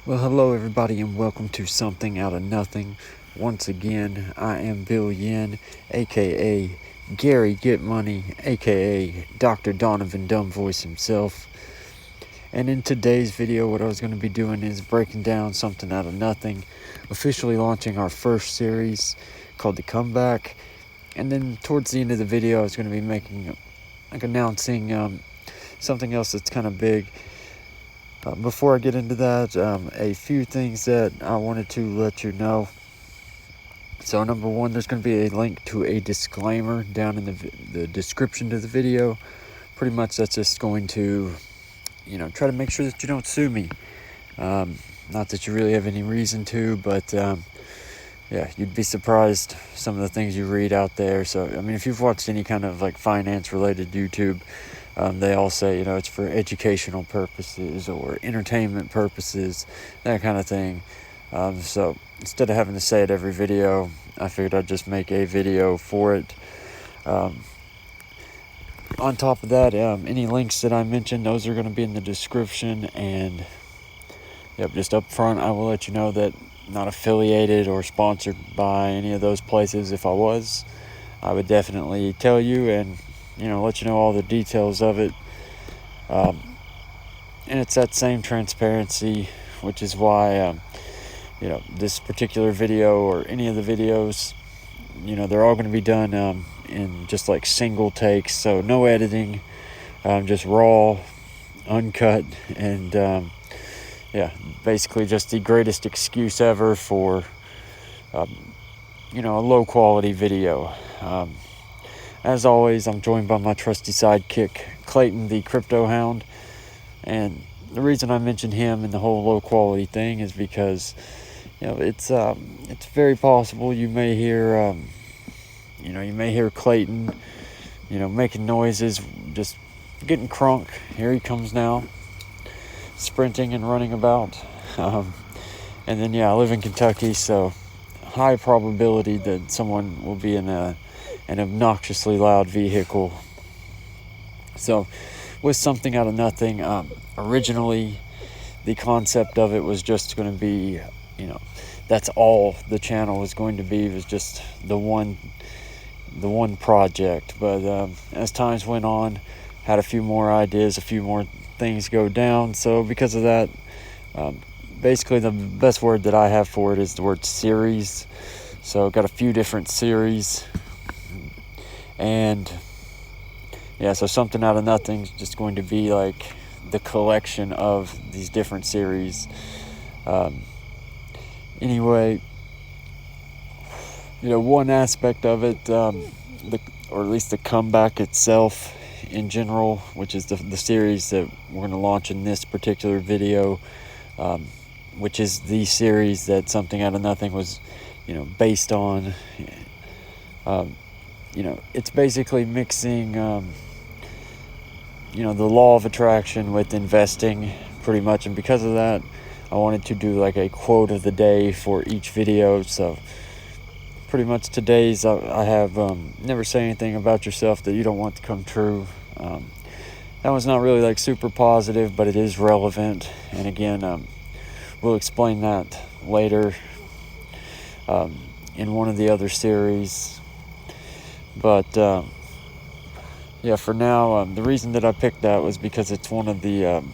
Well, hello everybody and welcome to Something Out of Nothing. Once again, I am Bill Yin, aka Gary Get Money, aka Dr. Donovan Dumb Voice himself. And in today's video, what I was going to be doing is breaking down Something Out of Nothing, officially launching our first series called The Comeback. And then towards the end of the video, I was going to be announcing something else that's kind of big. Before I get into that, a few things that I wanted to let you know. So number one, there's going to be a link to a disclaimer down in the description to the video. Pretty much that's just going to, try to make sure that you don't sue me. Not that you really have any reason to, but yeah, you'd be surprised some of the things you read out there. So, I mean, if you've watched any kind of like finance-related YouTube, they all say, it's for educational purposes or entertainment purposes, that kind of thing. So instead of having to say it every video, I figured I'd just make a video for it. On top of that, any links that I mentioned, those are going to be in the description. And just up front, I will let you know that I'm not affiliated or sponsored by any of those places. If I was, I would definitely tell you and let you know all the details of it. And it's that same transparency, which is why, this particular video or any of the videos, they're all going to be done in just like single takes. So no editing, just raw, uncut, and basically just the greatest excuse ever for, a low quality video. As always, I'm joined by my trusty sidekick, Clayton, the Crypto Hound. And the reason I mentioned him and the whole low quality thing is because, it's very possible you may hear, Clayton, making noises, just getting crunk. Here he comes now, sprinting and running about. And then, I live in Kentucky, so high probability that someone will be in an obnoxiously loud vehicle. So with Something Out of Nothing, originally the concept of it was just going to be, that's all the channel was going to be, was just the one project. But as times went on, had a few more ideas, a few more things go down. So because of that, basically the best word that I have for it is the word series. So got a few different series. And so Something Out of Nothing is just going to be like the collection of these different series. Anyway, one aspect of it, or at least the comeback itself in general, which is the series that we're going to launch in this particular video, which is the series that Something Out of Nothing was, based on. It's basically mixing, the law of attraction with investing pretty much. And because of that, I wanted to do like a quote of the day for each video. So pretty much today's, I have, never say anything about yourself that you don't want to come true. That one's not really like super positive, but it is relevant. And again, we'll explain that later, in one of the other series. But for now, the reason that I picked that was because it's one of the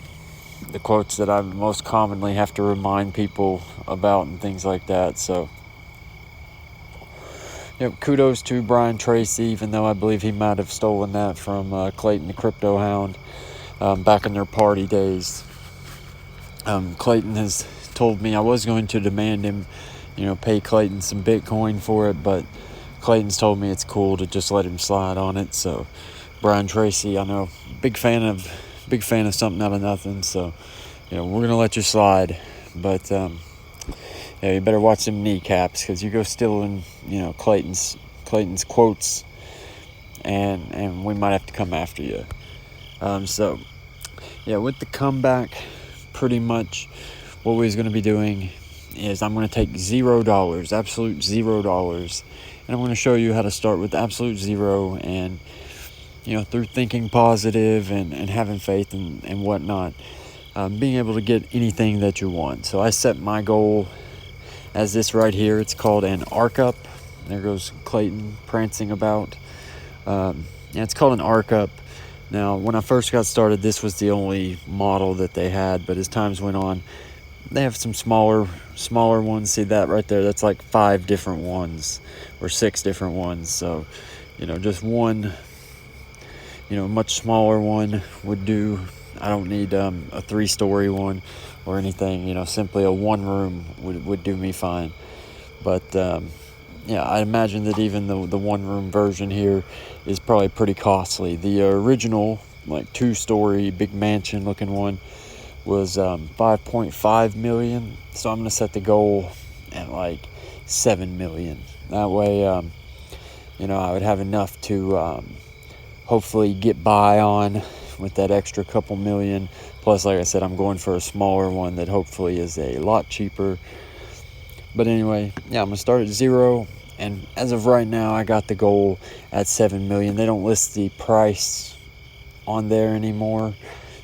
quotes that I most commonly have to remind people about and things like that. So kudos to Brian Tracy, even though I believe he might have stolen that from Clayton the Crypto Hound back in their party days. Clayton has told me I was going to demand him, pay Clayton some Bitcoin for it, but Clayton's told me it's cool to just let him slide on it. So Brian Tracy, I know, big fan of Something Out of Nothing. So we're gonna let you slide, but you better watch them kneecaps, because you go stealing Clayton's quotes, and we might have to come after you. With the comeback, pretty much what we're going to be doing is I'm going to take $0, absolute $0, and I'm going to show you how to start with absolute zero, and through thinking positive and having faith and whatnot, being able to get anything that you want. So I set my goal as this right here. It's called an arc up. There goes Clayton prancing about. It's called an arc up. Now, when I first got started, this was the only model that they had, but as times went on, they have some smaller ones. See that right there? That's like 5 different ones or 6 different ones. So, just one, much smaller one would do. I don't need a 3-story one or anything. Simply a 1-room would do me fine. But I imagine that even the 1-room version here is probably pretty costly. The original, like 2-story big mansion looking one, was $5.5 million. So I'm gonna set the goal at like $7 million. That way, I would have enough to hopefully get by on with that extra couple million. Plus, like I said, I'm going for a smaller one that hopefully is a lot cheaper. But anyway, I'm gonna start at 0, and as of right now, I got the goal at $7 million. They don't list the price on there anymore,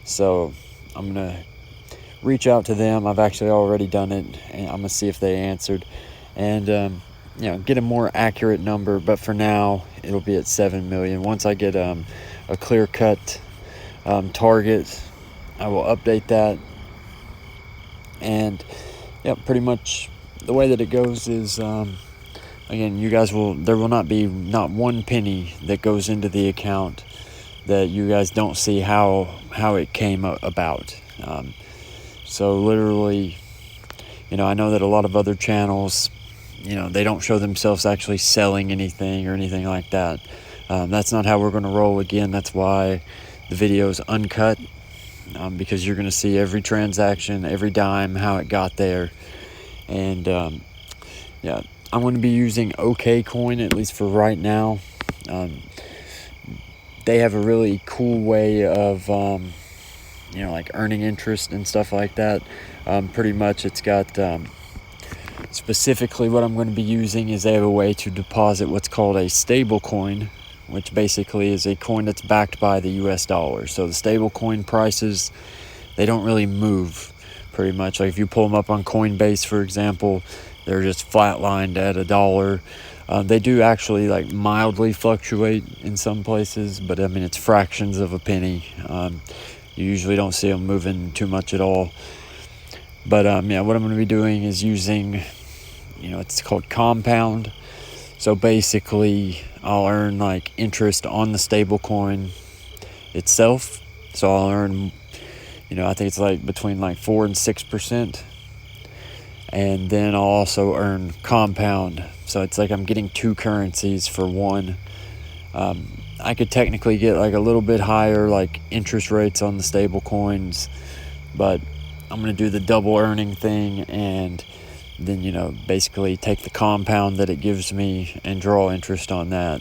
so I'm gonna reach out to them. I've actually already done it, and I'm gonna see if they answered, and get a more accurate number. But for now, it'll be at 7 million. Once I get a clear-cut target, I will update that. And pretty much the way that it goes is, again, there will not be not one penny that goes into the account that you guys don't see how it came about. So literally, I know that a lot of other channels, they don't show themselves actually selling anything or anything like that. That's not how we're going to roll. Again, that's why the video is uncut, because you're going to see every transaction, every dime, how it got there. And I'm going to be using Okcoin, at least for right now. They have a really cool way of like earning interest and stuff like that. Pretty much it's got specifically what I'm going to be using is they have a way to deposit what's called a stable coin, which basically is a coin that's backed by the US dollar. So the stable coin prices, they don't really move pretty much. Like if you pull them up on Coinbase, for example, they're just flatlined at $1. They do actually like mildly fluctuate in some places, but I mean, it's fractions of a penny. You usually don't see them moving too much at all. But what I'm going to be doing is using, it's called compound. So basically, I'll earn like interest on the stable coin itself. So I'll earn, I think it's like between like 4 and 6%. And then I'll also earn compound. So it's like I'm getting 2 currencies for one. I could technically get like a little bit higher like interest rates on the stable coins, but I'm going to do the double earning thing, and then, basically take the compound that it gives me and draw interest on that.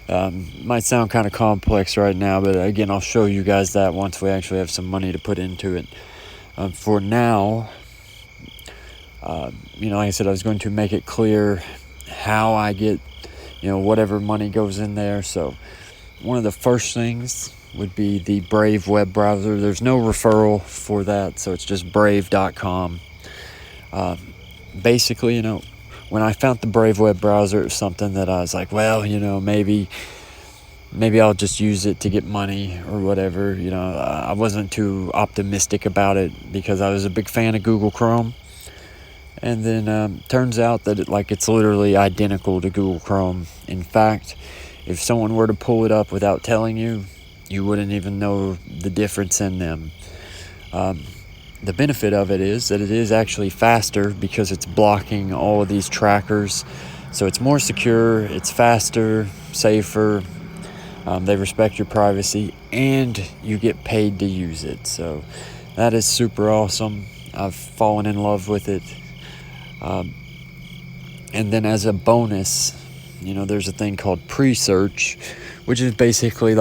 Might sound kind of complex right now, but again, I'll show you guys that once we actually have some money to put into it. For now, like I said, I was going to make it clear how I get, whatever money goes in there. So one of the first things would be the Brave web browser. There's no referral for that, so it's just brave.com. Basically, when I found the Brave web browser, it was something that I was like, well, maybe I'll just use it to get money or whatever. I wasn't too optimistic about it because I was a big fan of Google Chrome. And then turns out that it's literally identical to Google Chrome. In fact, if someone were to pull it up without telling you, you wouldn't even know the difference in them. The benefit of it is that it is actually faster because it's blocking all of these trackers. So it's more secure, it's faster, safer. They respect your privacy, and you get paid to use it. So that is super awesome. I've fallen in love with it. And then as a bonus, there's a thing called pre-search, which is basically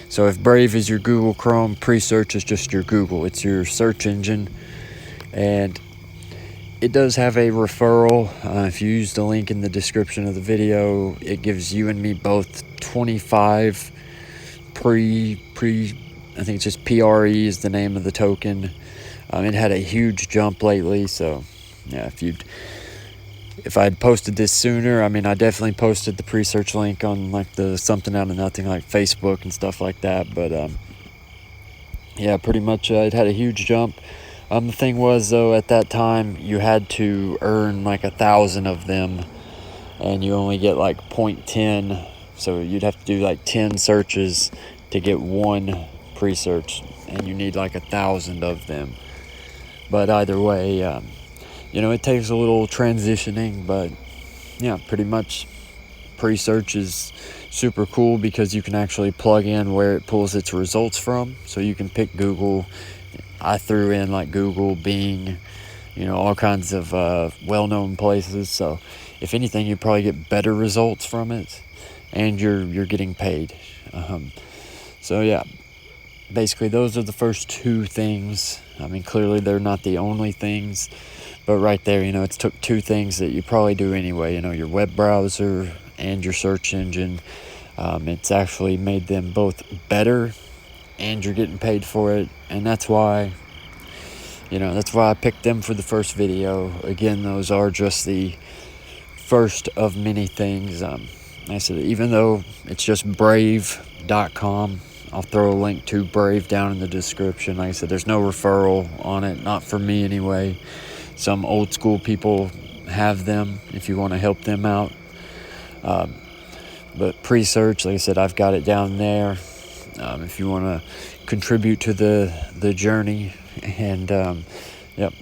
so if Brave is your Google Chrome, pre-search is just your Google. It's your search engine. And it does have a referral. If you use the link in the description of the video, it gives you and me both 25 I think it's just PRE is the name of the token. It had a huge jump lately, so yeah, if I'd posted this sooner, I mean, I definitely posted the pre-search link on like the something out of nothing, like Facebook and stuff like that. But yeah, pretty much it had a huge jump. The thing was, though, at that time you had to earn like 1,000 of them, and you only get like 0.10, so you'd have to do like 10 searches to get one pre-search, and you need like 1,000 of them. But either way, it takes a little transitioning, but yeah, pretty much pre-search is super cool because you can actually plug in where it pulls its results from. So you can pick Google. I threw in like Google, Bing, all kinds of well-known places. So if anything, you probably get better results from it, and you're getting paid. So yeah, basically those are the first two things. I mean, clearly they're not the only things, but right there, it took two things that you probably do anyway, your web browser and your search engine. It's actually made them both better, and you're getting paid for it, and that's why I picked them for the first video. Again, those are just the first of many things. Like I said, even though it's just brave.com, I'll throw a link to Brave down in the description. Like I said, there's no referral on it, not for me anyway. Some old school people have them if you want to help them out. But pre-search, like I said, I've got it down there. If you want to contribute to the journey, and yep,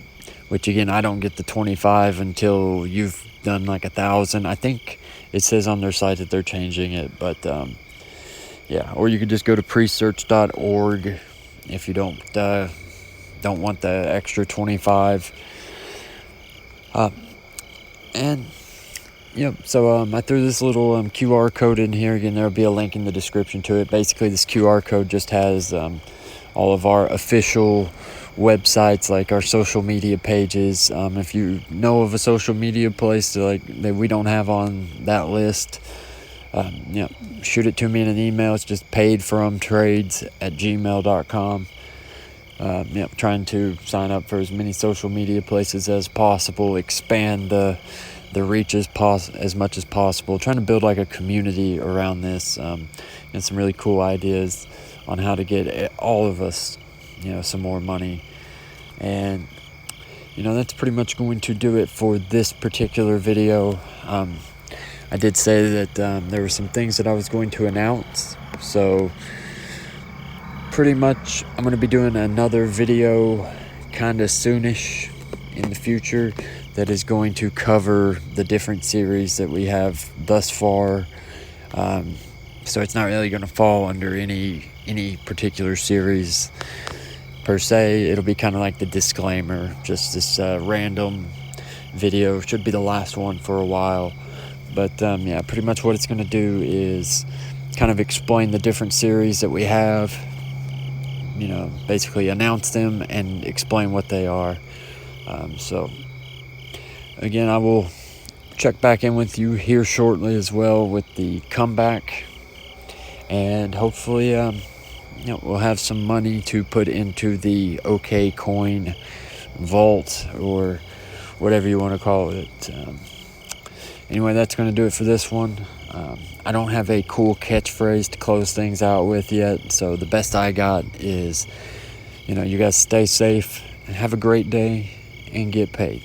which again, I don't get the 25 until you've done like 1,000. I think it says on their site that they're changing it, but yeah, or you could just go to presearch.org if you don't want the extra 25. And so I threw this little QR code in here. Again, there'll be a link in the description to it. Basically, this QR code just has all of our official websites, like our social media pages. If you know of a social media place that we don't have on that list, shoot it to me in an email. It's just paidfromtrades@gmail.com. Trying to sign up for as many social media places as possible, expand the reach as much as possible, trying to build like a community around this, and some really cool ideas on how to get all of us, some more money. And that's pretty much going to do it for this particular video. I did say that there were some things that I was going to announce, so pretty much I'm going to be doing another video kind of soonish in the future that is going to cover the different series that we have thus far. So it's not really going to fall under any particular series per se. It'll be kind of like the disclaimer, just this random video. Should be the last one for a while. But yeah, pretty much what it's going to do is kind of explain the different series that we have, basically announce them and explain what they are. So again, I will check back in with you here shortly as well with the comeback, and hopefully we'll have some money to put into the Okcoin vault, or whatever you want to call it. Anyway, that's going to do it for this one. I don't have a cool catchphrase to close things out with yet, so the best I got is, you guys stay safe and have a great day and get paid.